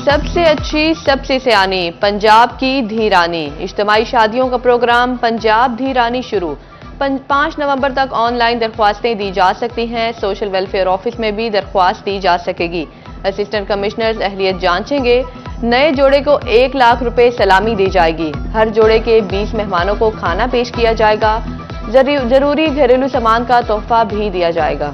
सबसे अच्छी सबसे सयानी पंजाब की धीरानी। इज्तिमाई शादियों का प्रोग्राम पंजाब धीरानी शुरू। 5 नवंबर तक ऑनलाइन दरख्वास्तें दी जा सकती हैं। सोशल वेलफेयर ऑफिस में भी दरख्वास्त दी जा सकेगी। असिस्टेंट कमिश्नर्स अहलियत जांचेंगे। नए जोड़े को 1 लाख रुपए सलामी दी जाएगी। हर जोड़े के 20 मेहमानों को खाना पेश किया जाएगा। जरूरी घरेलू सामान का तोहफा भी दिया जाएगा।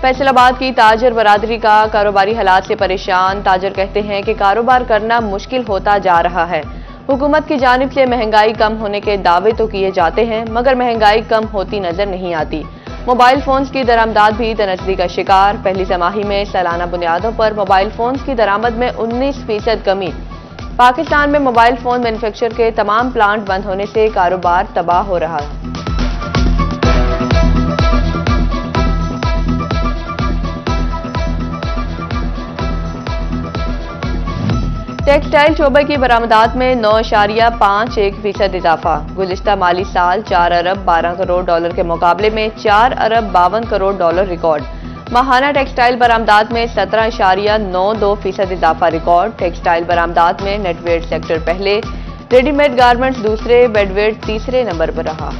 फैसलाबाद की ताजर बरादरी का कारोबारी हालात से परेशान। ताजर कहते हैं कि कारोबार करना मुश्किल होता जा रहा है। हुकूमत की जानिब से महंगाई कम होने के दावे तो किए जाते हैं, मगर महंगाई कम होती नजर नहीं आती। मोबाइल फोन्स की दरामदाद भी तनस्दी का शिकार। पहली तिमाही में सालाना बुनियादों पर मोबाइल फोन्स की दरामद में 19% कमी। पाकिस्तान में मोबाइल फोन मैन्युफैक्चर के तमाम प्लांट बंद होने से कारोबार तबाह हो रहा है। टेक्सटाइल शोबे की बरामदात में 9.51% इजाफा। गुज़िश्ता माली साल 4 अरब 12 करोड़ डॉलर के मुकाबले में 4 अरब 52 करोड़ डॉलर रिकॉर्ड। माहाना टेक्सटाइल बरामदात में 17.92% इजाफा रिकॉर्ड। टेक्सटाइल बरामदात में नेटवेयर सेक्टर पहले, रेडीमेड गारमेंट्स दूसरे, बेडवेयर तीसरे नंबर पर रहा।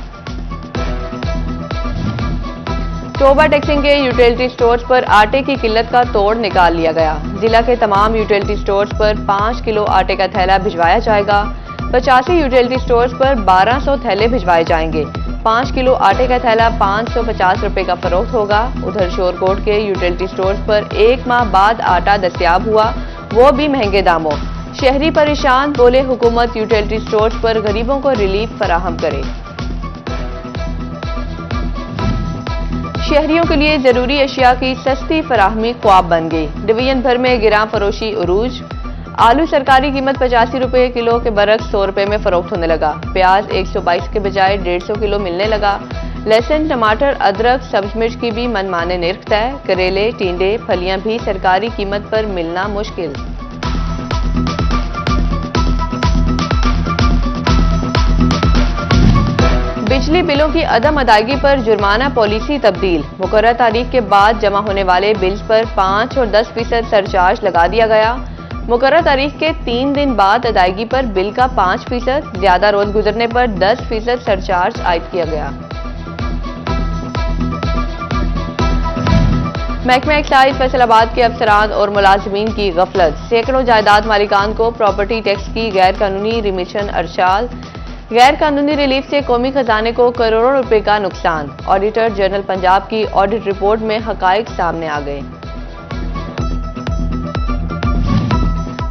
टोबा टैक्सिंग के यूटिलिटी स्टोर्स पर आटे की किल्लत का तोड़ निकाल लिया गया। जिला के तमाम यूटिलिटी स्टोर्स पर 5 किलो आटे का थैला भिजवाया जाएगा। 85 यूटिलिटी स्टोर्स पर 1200 थैले भिजवाए जाएंगे। 5 किलो आटे का थैला 550 रुपए का फरोख्त होगा। उधर शोरकोट के यूटिलिटी स्टोर्स पर 1 माह बाद आटा दस्तयाब हुआ, वो भी महंगे दामों। शहरी परेशान, बोले हुकूमत यूटिलिटी स्टोर्स पर गरीबों को रिलीफ फराहम करे। शहरियों के लिए जरूरी अशिया की सस्ती फराहमी ख्वाब बन गई। डिवीजन भर में गिरां फरोशी उरूज। आलू सरकारी कीमत 85 रुपए किलो के बरक्स 100 रुपए में फरोख्त होने लगा। प्याज 122 के बजाय 150 किलो मिलने लगा। लहसुन, टमाटर, अदरक, सब्ज मिर्च की भी मनमाने निर्ख तय। करेले, टींडे, फलियां भी सरकारी कीमत पर मिलना मुश्किल। बिजली बिलों की अदम अदायगी पर जुर्माना पॉलिसी तब्दील। मुकर्रर तारीख के बाद जमा होने वाले बिल्स पर 5 और 10% सरचार्ज लगा दिया गया। मुकर्रर तारीख के 3 दिन बाद अदायगी पर बिल का 5%, ज्यादा रोज गुजरने पर 10% सरचार्ज आयद किया गया। महकमा एक्साइज फैसलाबाद के अफसरान और मुलाजमीन की गफलत। सैकड़ों जायदाद मालिकान को प्रॉपर्टी टैक्स की गैर कानूनी रिमिशन अरसाल। गैर कानूनी रिलीफ से कौमी खजाने को करोड़ों रुपए का नुकसान। ऑडिटर जनरल पंजाब की ऑडिट रिपोर्ट में हकाइक सामने आ गए।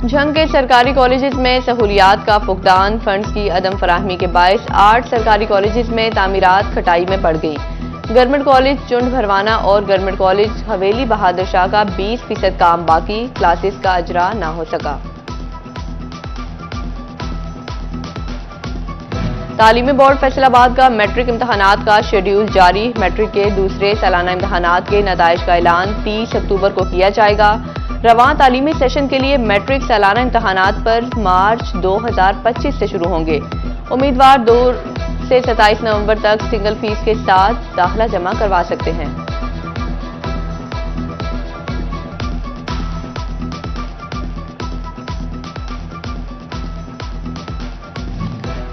झंग के सरकारी कॉलेजेस में सहूलियात का फुकदान। फंड्स की अदम फराहमी के बायस 8 सरकारी कॉलेजेस में तामीरात खटाई में पड़ गई। गवर्नमेंट कॉलेज चुंड भरवाना और गवर्नमेंट कॉलेज हवेली बहादुर शाह का 20% काम बाकी। क्लासेस का अजरा ना हो सका। तालीमी बोर्ड फैसलाबाद का मैट्रिक इम्तहानात का शेड्यूल जारी। मैट्रिक के दूसरे सालाना इम्तहानात के नताइज का ऐलान 30 अक्टूबर को किया जाएगा। रवां तालीमी सेशन के लिए मैट्रिक सालाना इम्तहानात पर मार्च 2025 से शुरू होंगे। उम्मीदवार 2 से 27 नवंबर तक सिंगल फीस के साथ दाखिला जमा करवा सकते हैं।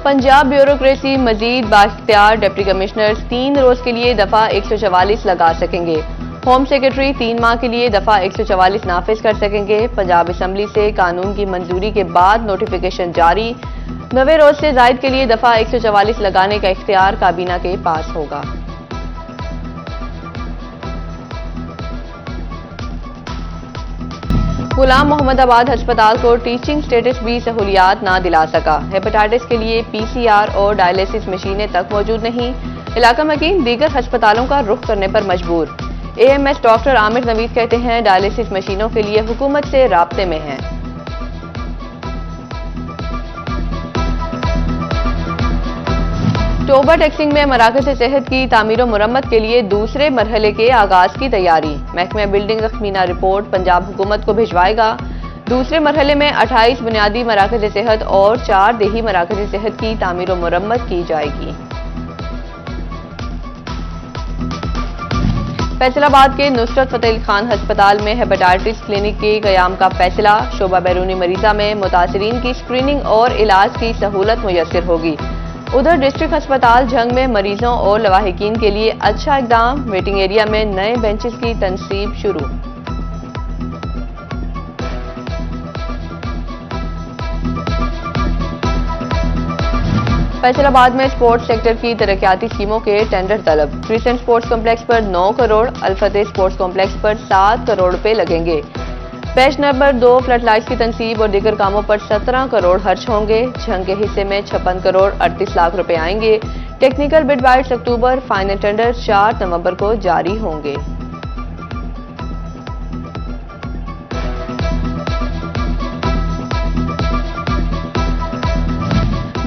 पंजाब ब्यूरोक्रेसी मजीद बाइख्तियार। डिप्टी कमिश्नर्स 3 रोज के लिए दफा 144 लगा सकेंगे। होम सेक्रेटरी 3 माह के लिए दफा 144 नाफिज कर सकेंगे। पंजाब असम्बली से कानून की मंजूरी के बाद नोटिफिकेशन जारी। 90 रोज से जायद के लिए दफा 144 लगाने का इख्तियार काबीना के पास होगा। गुलाम मोहम्मदाबाद अस्पताल को टीचिंग स्टेटस भी सहूलियात ना दिला सका। हेपेटाइटिस के लिए PCR और डायलिसिस मशीनें तक मौजूद नहीं। इलाका मकीन दीगर अस्पतालों का रुख करने पर मजबूर। AMS डॉक्टर आमिर नवीद कहते हैं डायलिसिस मशीनों के लिए हुकूमत से राब्ते में हैं। टोबा टैक्सिंग में मराकज़ सेहत की तामीर मुरम्मत के लिए दूसरे मरहले के आगाज की तैयारी। महकमा बिल्डिंग ज़ख्मीना रिपोर्ट पंजाब हुकूमत को भिजवाएगा। दूसरे मरहले में 28 बुनियादी मराकज़ सेहत और 4 देही मराकज़ सेहत की तामीर व मुरम्मत की जाएगी। फैसलाबाद के नुसरत फतेह अली खान अस्पताल में हेपेटाइटिस क्लिनिक के क़याम का फैसला। शोबा बैरूनी मरीज़ा में मुतासिरीन की स्क्रीनिंग और इलाज की सहूलत मुयस्सर होगी। उधर डिस्ट्रिक्ट अस्पताल झंग में मरीजों और लवाहिकीन के लिए अच्छा इक़दाम। वेटिंग एरिया में नए बेंचेस की तनसीब शुरू। फैसलाबाद में स्पोर्ट्स सेक्टर की तरक्याती स्कीमों के टेंडर तलब। क्रिसेंट स्पोर्ट्स कॉम्प्लेक्स पर 9 करोड़, अल-फतेह स्पोर्ट्स कॉम्प्लेक्स पर 7 करोड़ रुपए लगेंगे। पैच नंबर 2 फ्लड लाइट्स की तनसीब और दीगर कामों पर 17 करोड़ खर्च होंगे। झंग के हिस्से में 56 करोड़ 38 लाख रुपए आएंगे। टेक्निकल बिड बाइट्स अक्टूबर, फाइनल टेंडर 4 नवंबर को जारी होंगे।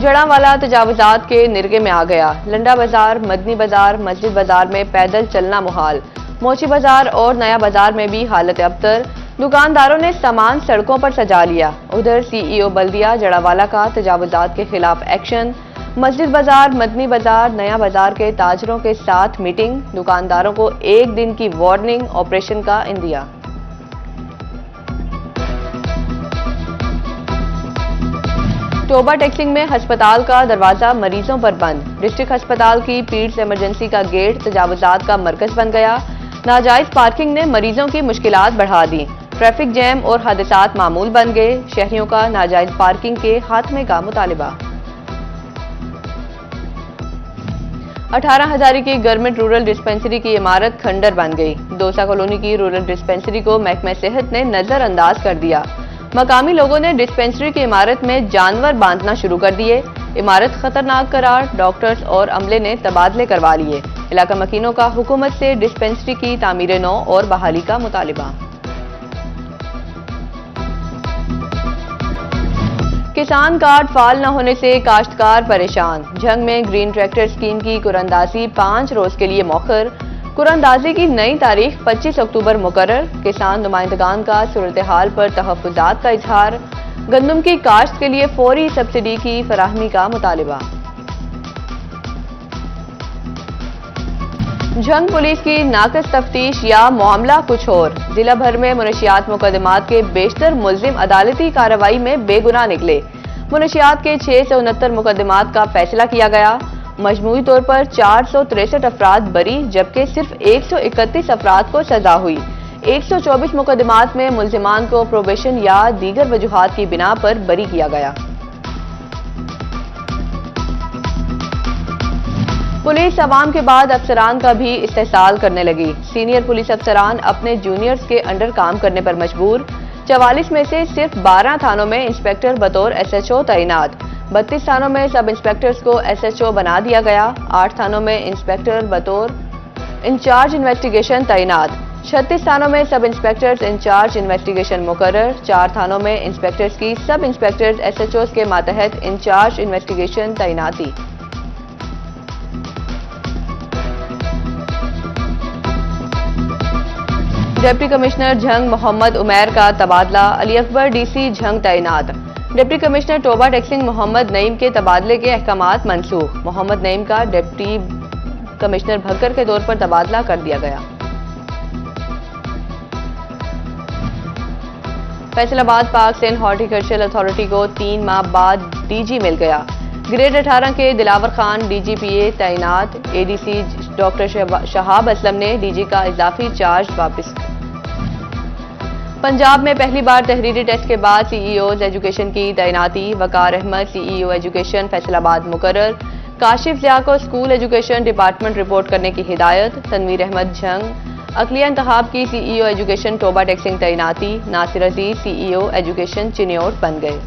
जड़ावाला तजावुजात के निरगे में आ गया। लंडा बाजार, मदनी बाजार, मस्जिद बाजार में पैदल चलना मुहाल। मोची बाजार और नया बाजार में भी हालत अबतर। दुकानदारों ने सामान सड़कों पर सजा लिया। उधर सीईओ बल्दिया जड़ावाला का तजावुजात के खिलाफ एक्शन। मस्जिद बाजार, मदनी बाजार, नया बाजार के ताजरों के साथ मीटिंग। दुकानदारों को 1 दिन की वार्निंग, ऑपरेशन का इंदिया। टोबा टेक्सिंग में अस्पताल का दरवाजा मरीजों पर बंद। डिस्ट्रिक्ट अस्पताल की पीड्स इमरजेंसी का गेट तजावुजात का मरकज बन गया। नाजायज पार्किंग ने मरीजों की मुश्किलात बढ़ा दी। ट्रैफिक जैम और हादसात मामूल बन गए। शहरियों का नाजायज पार्किंग के खात्मे का मुतालिबा। 18 हजारी की गवर्नमेंट रूरल डिस्पेंसरी की इमारत खंडर बन गई। दोसा कॉलोनी की रूरल डिस्पेंसरी को महकमा सेहत ने नजरअंदाज कर दिया। मकामी लोगों ने डिस्पेंसरी की इमारत में जानवर बांधना शुरू कर दिए। इमारत खतरनाक करार, डॉक्टर्स और अमले ने तबादले करवा लिए। इलाका मकीनों का हुकूमत से डिस्पेंसरी की तामीर नौ और बहाली का मुतालिबा। किसान कार्ड फाल न होने से काश्तकार परेशान। झंग में ग्रीन ट्रैक्टर स्कीम की कुरानंदाजी 5 रोज के लिए मौखर। कुरानंदाजी की नई तारीख 25 अक्टूबर मुकर्रर। किसान नुमाइंदगान का सूरत हाल पर तहफ्फुजात का इजहार। गंदम की काश्त के लिए फौरी सब्सिडी की फराहमी का मुतालिबा। झंग पुलिस की नाकस तफ्तीश या मामला कुछ और। जिला भर में मुनशियात मुकदमात के बेशतर मुल्जिम अदालती कार्रवाई में बेगुनाह निकले। मुनशियात के 669 मुकदमात का फैसला किया गया। मजमूई तौर पर 463 अफराद बरी, जबकि सिर्फ 131 अफराद को सजा हुई। 124 मुकदमात में मुल्जिमान को प्रोबेशन या दीगर वजूहात की बिना पर बरी किया गया। पुलिस अवाम के बाद अफसरान का भी इस्तेहसाल करने लगी। सीनियर पुलिस अफसरान अपने जूनियर्स के अंडर काम करने पर मजबूर। 44 में से सिर्फ 12 थानों में इंस्पेक्टर बतौर SHO तैनात। 32 थानों में सब इंस्पेक्टर्स को SHO बना दिया गया। 8 थानों में इंस्पेक्टर बतौर इंचार्ज इन्वेस्टिगेशन तैनात। 36 थानों में सब इंस्पेक्टर्स इंचार्ज इन्वेस्टिगेशन मुकर्रर। 4 थानों में इंस्पेक्टर्स की सब इंस्पेक्टर्स SHOs के मातहत इंचार्ज इन्वेस्टिगेशन तैनाती। डिप्टी कमिश्नर झंग मोहम्मद उमैर का तबादला। अली अकबर DC झंग तैनात। Deputy commissioner Toba टेक्सिंग Mohammad Naeem के तबादले के अहकामात मनसूख। मोहम्मद नईम का डिप्टी कमिश्नर भक्कर के तौर पर तबादला कर दिया गया। Faisalabad parks and horticultural authority को 3 माह बाद DG मिल गया। ग्रेड 18 के दिलावर खान DGPA तैनात। ADC डॉक्टर शहाब असलम ने DG का इजाफी चार्ज वापस। पंजाब में पहली बार तहरीरी टेस्ट के बाद CEOs एजुकेशन की तैनाती। वकार अहमद CEO एजुकेशन फैसलाबाद मुकर्रर। काशिफ ज़िया को स्कूल एजुकेशन डिपार्टमेंट रिपोर्ट करने की हिदायत। तनवीर अहमद झंग अकलिया इंतखाब की CEO एजुकेशन टोबा टेक्सिंग तैनाती। नासिर अजीज CEO एजुकेशन चिन्योट बन गए।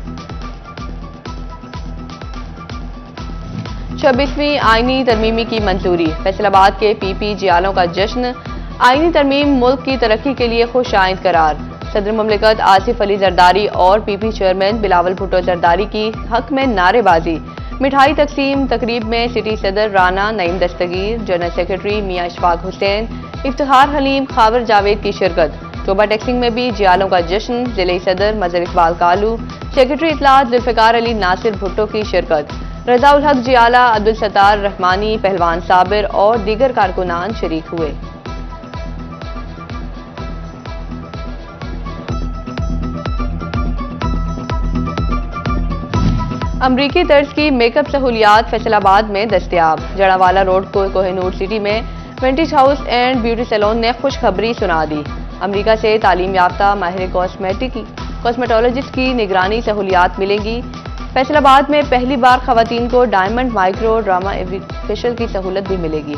26वीं आईनी तरमीमी की मंजूरी। फैसलाबाद के PP जियालों का जश्न। आईनी तरमीम मुल्क की तरक्की के लिए खुश आइंद करार। सदर मुमलिकत आसिफ अली जरदारी और PP चेयरमैन बिलावल भुट्टो जरदारी की हक में नारेबाजी। मिठाई तकसीम। तकरीब में सिटी सदर राना नईम दस्तगीर, जनरल सेक्रेटरी मियां इशफाक हुसैन, इफ्तिखार हलीम, खावर जावेद की शिरकत। तोबा टैक्सिंग में भी जियालों का जश्न। जिले सदर मजर इकबाल कालू, सेक्रेटरी इतलात जुल्फिकार अली नासिर भुट्टो की शिरकत। रजा उल हक जियाला, अब्दुल सत्तार रहमानी, पहलवान साबिर और दीगर कारकुनान शरीक हुए। अमरीकी तर्ज की मेकअप सहूलियात फैसलाबाद में दस्तयाब। जड़ावाला रोड को कोहिनूर सिटी में वेंटिज हाउस एंड ब्यूटी सैलून ने खुशखबरी सुना दी। अमरीका से तालीम याफ्ता माहिर कॉस्मेटोलॉजिस्ट की निगरानी सहूलियात मिलेंगी। फैसलाबाद में पहली बार खवातीन को डायमंड माइक्रो ड्रामा फेशियल की सहूलत भी मिलेगी।